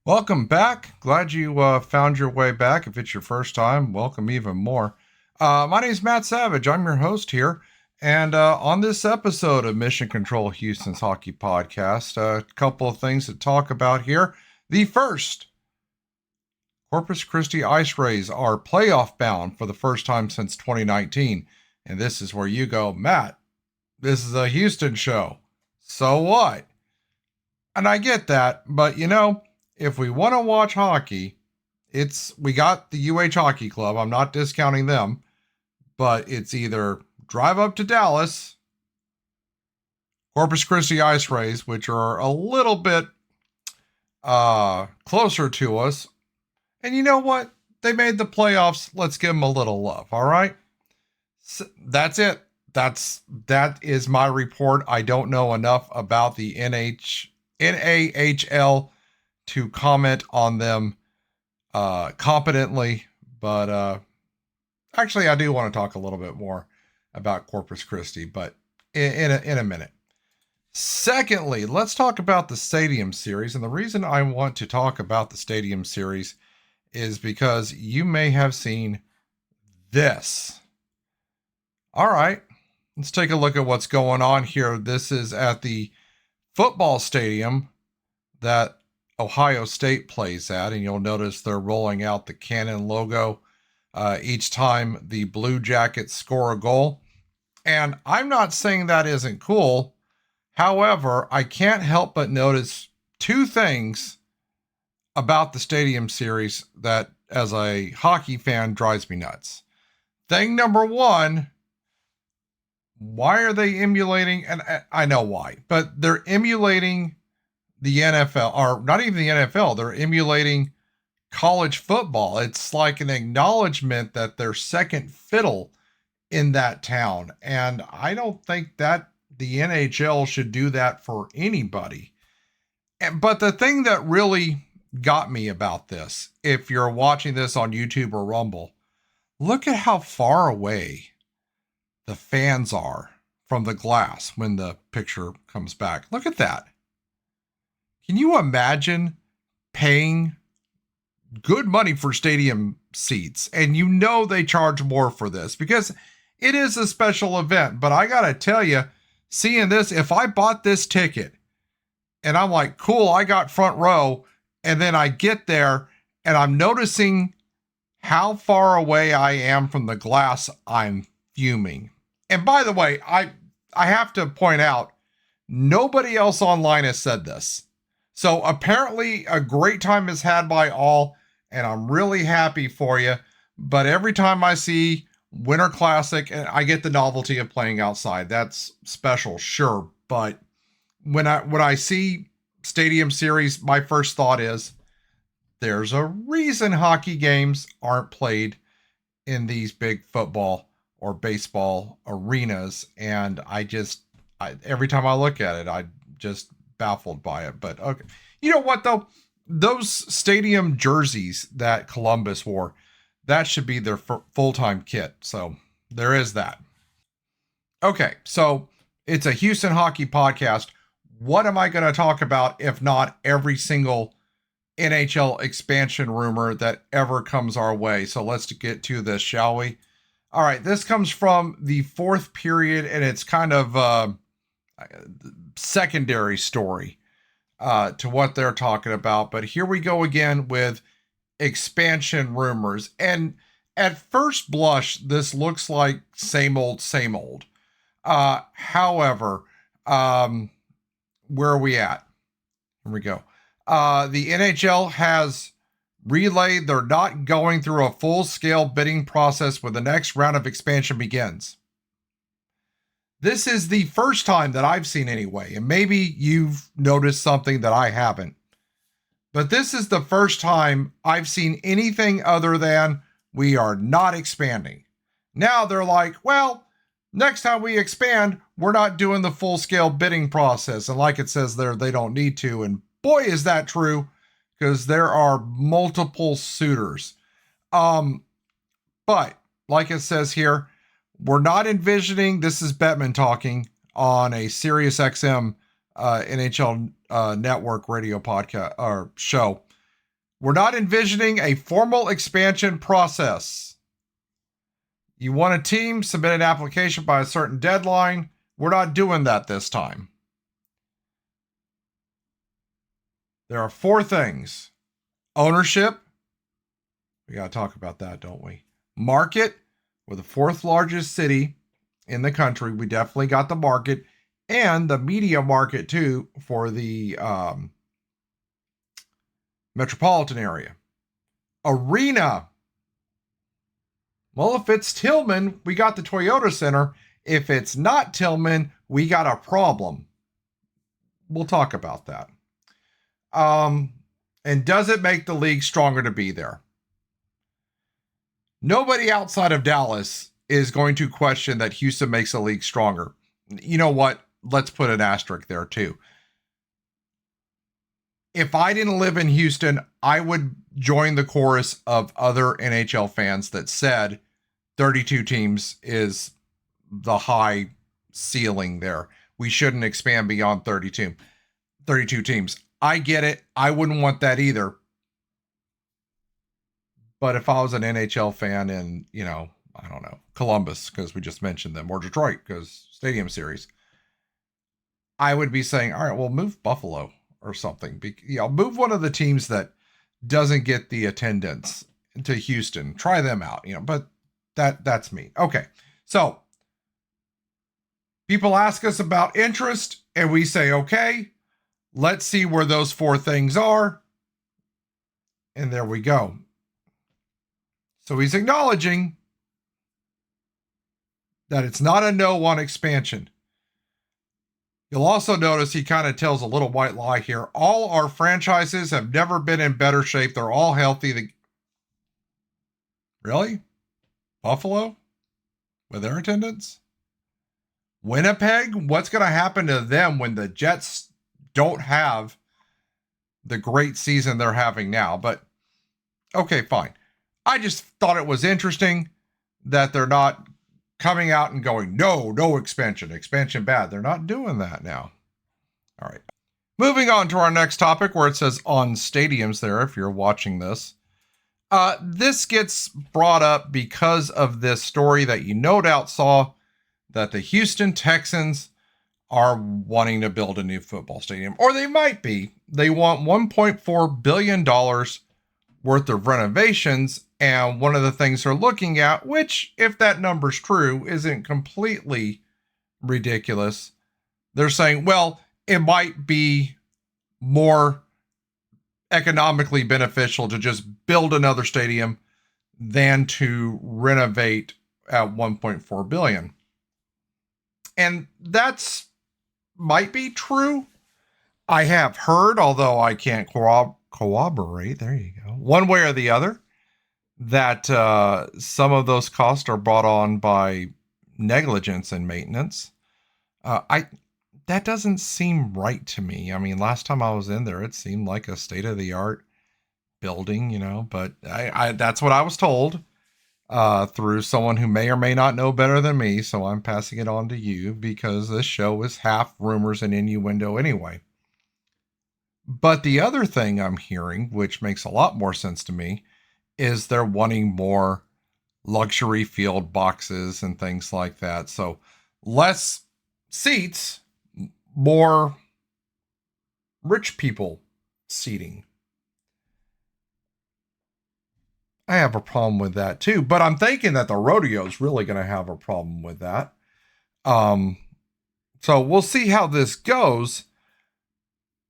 Welcome back. Glad you found your way back. If it's your first time, welcome even more. My name is Matt Savage. I'm your host here. And on this episode of Mission Control Houston's Hockey Podcast, a couple of things to talk about here. The first, Corpus Christi Ice Rays are playoff bound for the first time since 2019. And this is where you go, Matt, this is a Houston show. So what? And I get that, but if we want to watch hockey, we got the UH Hockey Club. I'm not discounting them, but it's either drive up to Dallas, Corpus Christi Ice Rays, which are a little bit closer to us. And you know what? They made the playoffs. Let's give them a little love. All right. So that's it. That is my report. I don't know enough about the NAHL to comment on them competently, but actually I do want to talk a little bit more about Corpus Christi, but in a minute. Secondly, let's talk about the Stadium Series, and the reason I want to talk about the Stadium Series is because you may have seen this. All right, let's take a look at what's going on here. This is at the football stadium that Ohio State plays at, and you'll notice they're rolling out the Cannon logo each time the Blue Jackets score a goal. And I'm not saying that isn't cool. However, I can't help but notice two things about the Stadium Series that, as a hockey fan, drives me nuts. Thing number one, why are they emulating, and I know why, but they're emulating the NFL, or not even the NFL, they're emulating college football. It's like an acknowledgement that they're second fiddle in that town. And I don't think that the NHL should do that for anybody. But the thing that really got me about this, if you're watching this on YouTube or Rumble, look at how far away the fans are from the glass when the picture comes back. Look at that. Can you imagine paying good money for stadium seats? And they charge more for this because it is a special event. But I got to tell you, seeing this, if I bought this ticket and I'm like, cool, I got front row, and then I get there and I'm noticing how far away I am from the glass, I'm fuming. And by the way, I have to point out, nobody else online has said this. So apparently a great time is had by all, and I'm really happy for you. But every time I see Winter Classic, and I get the novelty of playing outside, that's special, sure. But when I see Stadium Series, my first thought is there's a reason hockey games aren't played in these big football or baseball arenas. And every time I look at it, I just baffled by it. But okay, you know what though, those stadium jerseys that Columbus wore, that should be their full-time kit. So there is that. Okay, so it's a Houston hockey podcast. What am I going to talk about if not every single NHL expansion rumor that ever comes our way? So let's get to this, shall we? All right, this comes from the fourth period, and it's kind of secondary story to what they're talking about. But here we go again with expansion rumors. And at first blush, this looks like same old, same old. However, where are we at? Here we go. The NHL has relayed they're not going through a full-scale bidding process when the next round of expansion begins. This is the first time that I've seen anyway, and maybe you've noticed something that I haven't. But this is the first time I've seen anything other than we are not expanding. Now they're like, well, next time we expand, we're not doing the full-scale bidding process. And like it says there, they don't need to. And boy, is that true, because there are multiple suitors. But like it says here, we're not envisioning, this is Bettman talking on a Sirius XM NHL network radio podcast or show. We're not envisioning a formal expansion process. You want a team, submit an application by a certain deadline. We're not doing that this time. There are 4 things. Ownership. We got to talk about that, don't we? Market. We're the 4th largest city in the country. We definitely got the market and the media market too for the metropolitan area. Arena. Well, if it's Tillman, we got the Toyota Center. If it's not Tillman, we got a problem. We'll talk about that. And does it make the league stronger to be there? Nobody outside of Dallas is going to question that Houston makes the league stronger. You know what? Let's put an asterisk there too. If I didn't live in Houston, I would join the chorus of other NHL fans that said 32 teams is the high ceiling there. We shouldn't expand beyond 32 teams. I get it. I wouldn't want that either. But if I was an NHL fan in, I don't know, Columbus, because we just mentioned them, or Detroit, because Stadium Series, I would be saying, all right, well, move Buffalo or something. Move one of the teams that doesn't get the attendance to Houston. Try them out, but that's me. Okay. So people ask us about interest and we say, okay, let's see where those 4 things are. And there we go. So he's acknowledging that it's not a no on expansion. You'll also notice he kind of tells a little white lie here. All our franchises have never been in better shape. They're all healthy. Really? Buffalo? With their attendance? Winnipeg? What's going to happen to them when the Jets don't have the great season they're having now? But, okay, fine. I just thought it was interesting that they're not coming out and going, no expansion bad. They're not doing that now. All right. Moving on to our next topic where it says on stadiums there, if you're watching this. This gets brought up because of this story that you no doubt saw that the Houston Texans are wanting to build a new football stadium, or they might be. They want $1.4 billion worth of renovations. And one of the things they're looking at, which if that number's true, isn't completely ridiculous. They're saying, well, it might be more economically beneficial to just build another stadium than to renovate at $1.4 billion. And that's might be true. I have heard, although I can't corroborate, there you go, one way or the other, that some of those costs are brought on by negligence and maintenance. That doesn't seem right to me. I mean, last time I was in there, it seemed like a state-of-the-art building, but I that's what I was told through someone who may or may not know better than me. So I'm passing it on to you because this show is half rumors and innuendo anyway. But the other thing I'm hearing, which makes a lot more sense to me, is they're wanting more luxury field boxes and things like that. So less seats, more rich people seating. I have a problem with that too, but I'm thinking that the rodeo is really going to have a problem with that. So we'll see how this goes.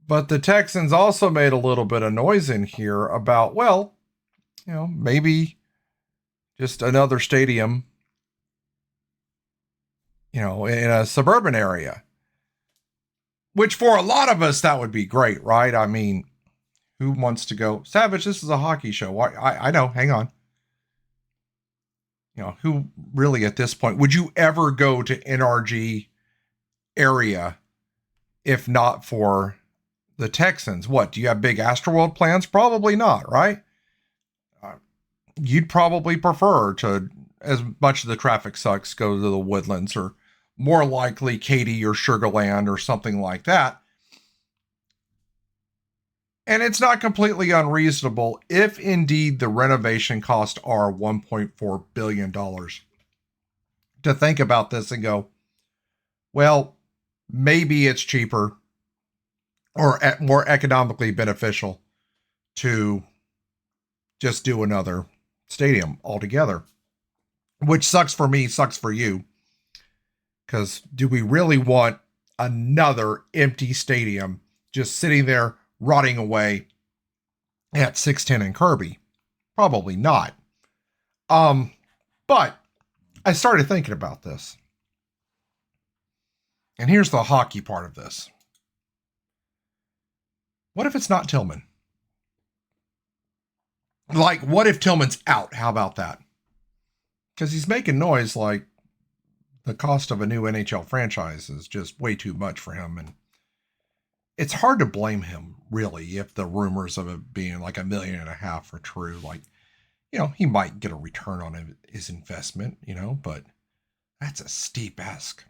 But the Texans also made a little bit of noise in here about, well, maybe just another stadium, in a suburban area, which for a lot of us, that would be great, right? I mean, who wants to go, Savage, this is a hockey show. I know, hang on. Who really at this point, would you ever go to NRG area if not for the Texans? What, do you have big Astroworld plans? Probably not, right? You'd probably prefer to, as much of the traffic sucks, go to the Woodlands, or more likely Katy or Sugar Land or something like that. And it's not completely unreasonable if indeed the renovation costs are $1.4 billion to think about this and go, well, maybe it's cheaper or more economically beneficial to just do another stadium altogether, which sucks for me, sucks for you. Because do we really want another empty stadium just sitting there rotting away at 610 and Kirby? Probably not. But I started thinking about this. And here's the hockey part of this. What if it's not Tillman? Like, what if Tillman's out? How about that? Because he's making noise like the cost of a new NHL franchise is just way too much for him. And it's hard to blame him, really, if the rumors of it being like $1.5 million are true. Like, he might get a return on his investment, but that's a steep ask.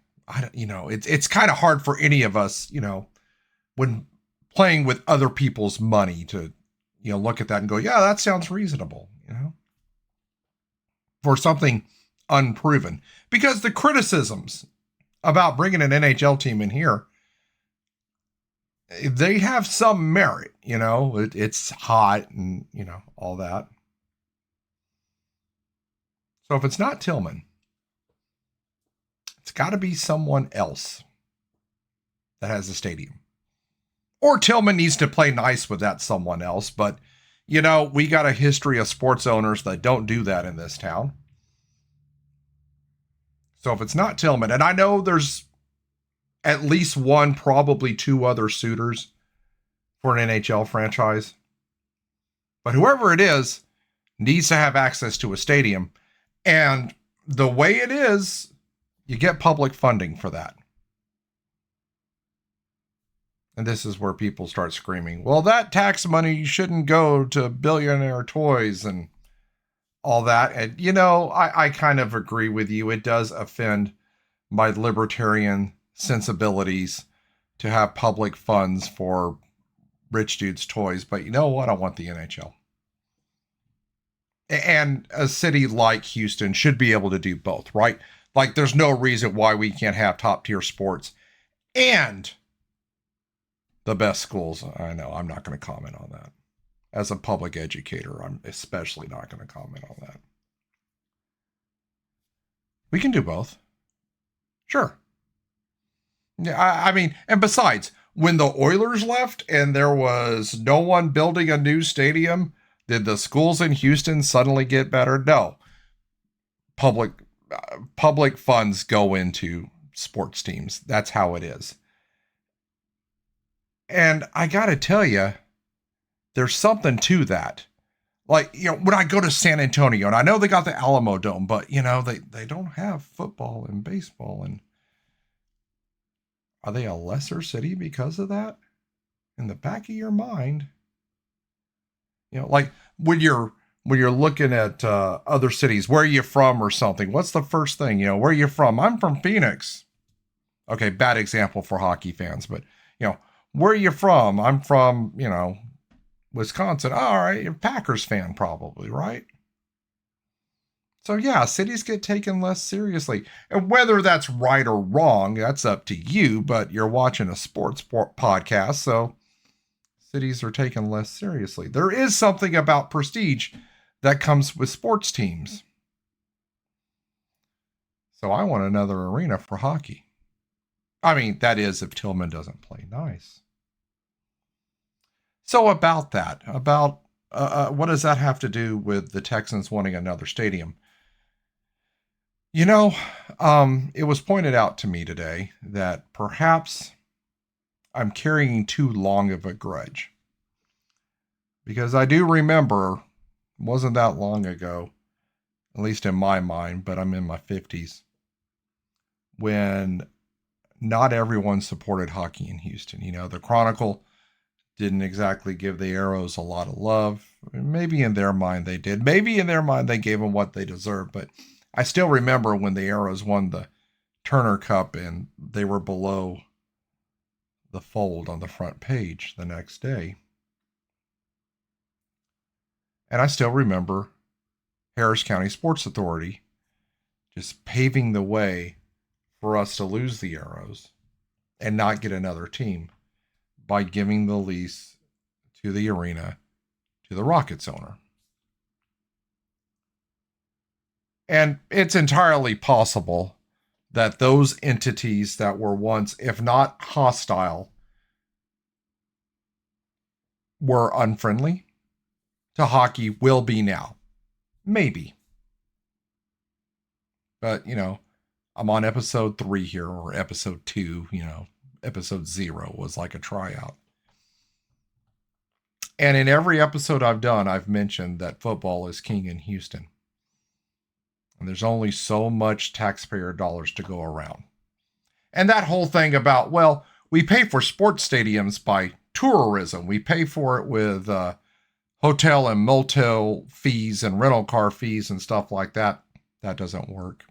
It's kind of hard for any of us, when playing with other people's money to, look at that and go, yeah, that sounds reasonable, for something unproven. Because the criticisms about bringing an NHL team in here, they have some merit, it's hot and, all that. So if it's not Tillman, it's got to be someone else that has a stadium. Or Tillman needs to play nice with that someone else. But, we got a history of sports owners that don't do that in this town. So if it's not Tillman, and I know there's at least one, probably two other suitors for an NHL franchise. But whoever it is needs to have access to a stadium. And the way it is, you get public funding for that. And this is where people start screaming, well, that tax money shouldn't go to billionaire toys and all that. And, I kind of agree with you. It does offend my libertarian sensibilities to have public funds for rich dudes' toys. But you know what? I want the NHL. And a city like Houston should be able to do both, right? Like, there's no reason why we can't have top tier sports and the best schools. I know I'm not going to comment on that. As a public educator, I'm especially not going to comment on that. We can do both. Sure. Yeah, I mean, and besides, when the Oilers left and there was no one building a new stadium, did the schools in Houston suddenly get better? No. Public funds go into sports teams. That's how it is. And I got to tell you, there's something to that. Like, when I go to San Antonio, and I know they got the Alamo Dome, but, they don't have football and baseball. And are they a lesser city because of that? In the back of your mind, like when you're looking at other cities, where are you from or something? What's the first thing, where are you from? I'm from Phoenix. Okay, bad example for hockey fans, but, where are you from? I'm from, Wisconsin. All right, you're a Packers fan probably, right? So yeah, cities get taken less seriously. And whether that's right or wrong, that's up to you, but you're watching a sports podcast, so cities are taken less seriously. There is something about prestige that comes with sports teams. So I want another arena for hockey. I mean, that is if Tillman doesn't play nice. So about that, what does that have to do with the Texans wanting another stadium? It was pointed out to me today that perhaps I'm carrying too long of a grudge. Because I do remember, it wasn't that long ago, at least in my mind, but I'm in my 50s, when not everyone supported hockey in Houston. The Chronicle didn't exactly give the Arrows a lot of love. Maybe in their mind they did. Maybe in their mind they gave them what they deserved. But I still remember when the Arrows won the Turner Cup and they were below the fold on the front page the next day. And I still remember Harris County Sports Authority just paving the way for us to lose the Arrows and not get another team by giving the lease to the arena to the Rockets owner. And it's entirely possible that those entities that were once, if not hostile, were unfriendly to hockey will be now. Maybe. But, I'm on episode 3 here, or episode 2, episode 0 was like a tryout. And in every episode I've done, I've mentioned that football is king in Houston. And there's only so much taxpayer dollars to go around. And that whole thing about, well, we pay for sports stadiums by tourism. We pay for it with hotel and motel fees and rental car fees and stuff like that. That doesn't work.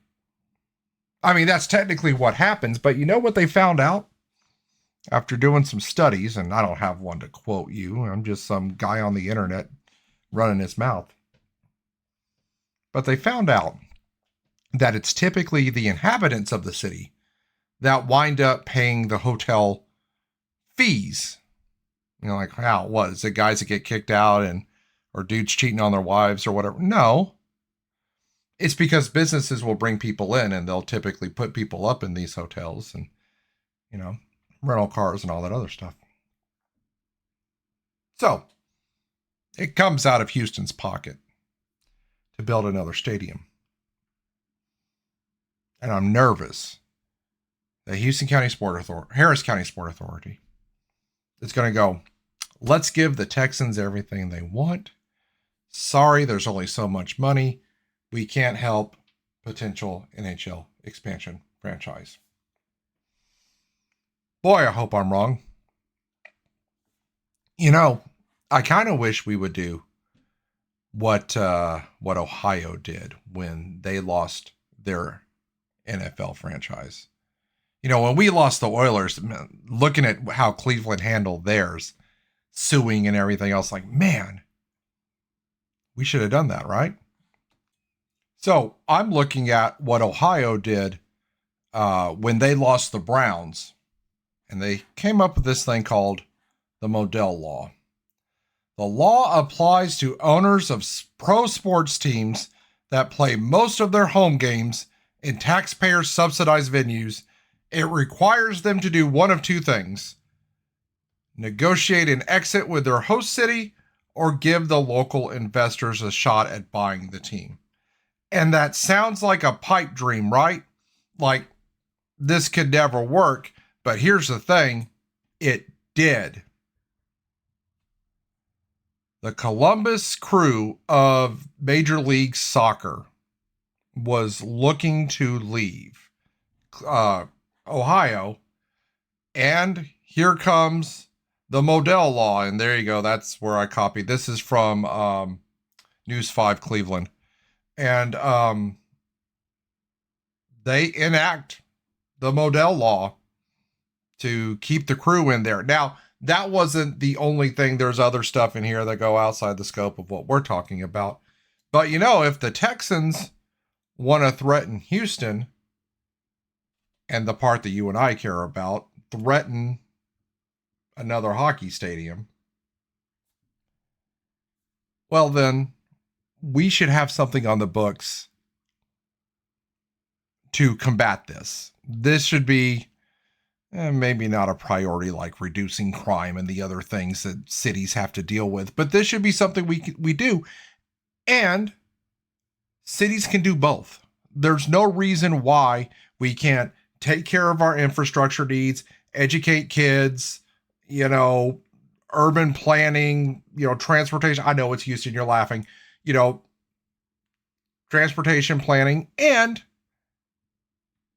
I mean, that's technically what happens, but you know what they found out? After doing some studies, and I don't have one to quote you, I'm just some guy on the internet running his mouth. But they found out that it's typically the inhabitants of the city that wind up paying the hotel fees. Like, how, what? Is it guys that get kicked out or dudes cheating on their wives or whatever? No. It's because businesses will bring people in and they'll typically put people up in these hotels and, rental cars and all that other stuff. So it comes out of Houston's pocket to build another stadium. And I'm nervous that Harris County Sport Authority is going to go, let's give the Texans everything they want. Sorry, there's only so much money. We can't help potential NHL expansion franchise. Boy, I hope I'm wrong. I kind of wish we would do what Ohio did when they lost their NFL franchise. When we lost the Oilers, looking at how Cleveland handled theirs, suing and everything else, like, man, we should have done that, right? So I'm looking at what Ohio did when they lost the Browns, and they came up with this thing called the Modell Law. The law applies to owners of pro sports teams that play most of their home games in taxpayer-subsidized venues. It requires them to do one of two things: negotiate an exit with their host city or give the local investors a shot at buying the team. And that sounds like a pipe dream, right? Like, this could never work. But here's the thing, it did. The Columbus Crew of Major League Soccer was looking to leave Ohio, and here comes the Modell Law. And there you go. That's where I copied. This is from News 5 Cleveland. And they enact the Modell Law to keep the Crew in there. Now, that wasn't the only thing. There's other stuff in here that go outside the scope of what we're talking about. But, if the Texans want to threaten Houston, and the part that you and I care about, threaten another hockey stadium, well, then we should have something on the books to combat this. This should be maybe not a priority like reducing crime and the other things that cities have to deal with, but this should be something we do. And cities can do both. There's no reason why we can't take care of our infrastructure needs, educate kids, urban planning, transportation. I know it's Houston, you're laughing, transportation planning, and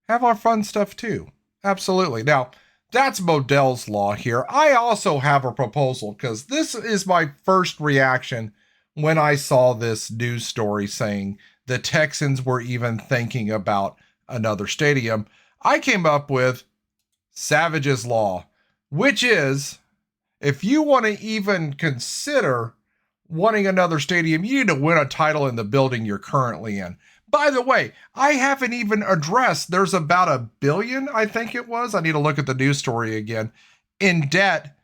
have our fun stuff too. Absolutely. Now, that's Modell's Law here. I also have a proposal, because this is my first reaction when I saw this news story saying the Texans were even thinking about another stadium. I came up with Savage's Law, which is, if you want to even consider wanting another stadium, you need to win a title in the building you're currently in. By the way, I haven't even addressed, there's about $1 billion, I think it was. I need to look at the news story again, in debt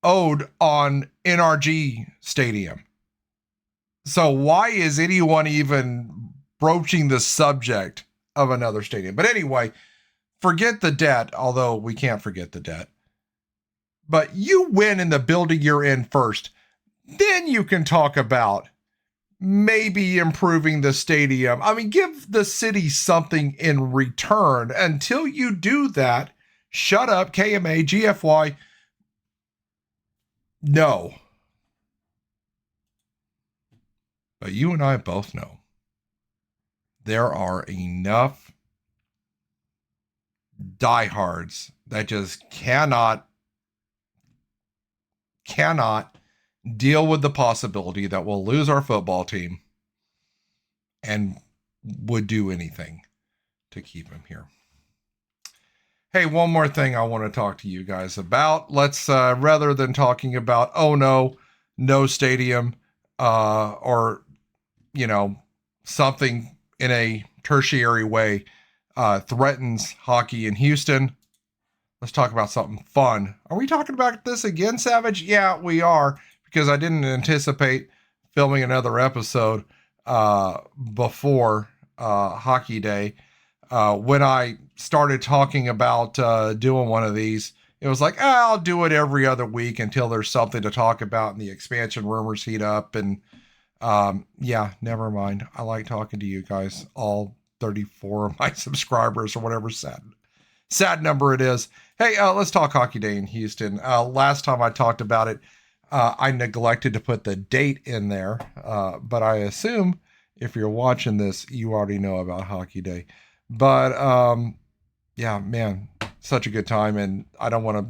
owed on NRG Stadium. So why is anyone even broaching the subject of another stadium? But anyway, forget the debt, although we can't forget the debt. But you win in the building you're in first. Then you can talk about maybe improving the stadium. I mean, give the city something in return. Until you do that, shut up, KMA, GFY. No. But you and I both know there are enough diehards that just cannot deal with the possibility that we'll lose our football team and would do anything to keep him here. Hey, one more thing I want to talk to you guys about. Let's, rather than talking about, oh no stadium, or, something in a tertiary way, threatens hockey in Houston. Let's talk about something fun. Are we talking about this again, Savage? Yeah, we are, because I didn't anticipate filming another episode before Hockey Day. When I started talking about doing one of these, it was like, I'll do it every other week until there's something to talk about and the expansion rumors heat up. And yeah, never mind. I like talking to you guys, all 34 of my subscribers or whatever sad number it is. Hey, let's talk Hockey Day in Houston. Last time I talked about it, I neglected to put the date in there, but I assume if you're watching this, you already know about Hockey Day. But yeah, man, such a good time, and I don't want to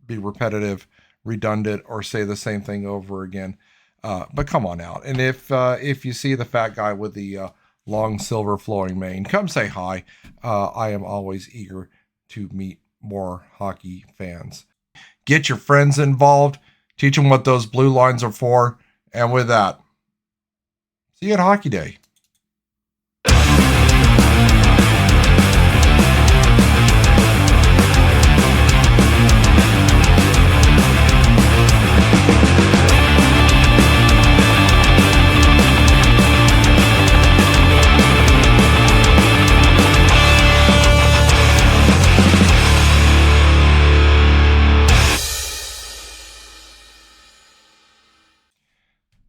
be repetitive, redundant, or say the same thing over again. But come on out, and if you see the fat guy with the long silver flowing mane, come say hi. I am always eager to meet more hockey fans. Get your friends involved. Teach them what those blue lines are for. And with that, see you at Hockey Day.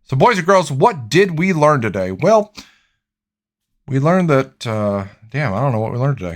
So boys and girls, what did we learn today? Well, we learned that, I don't know what we learned today.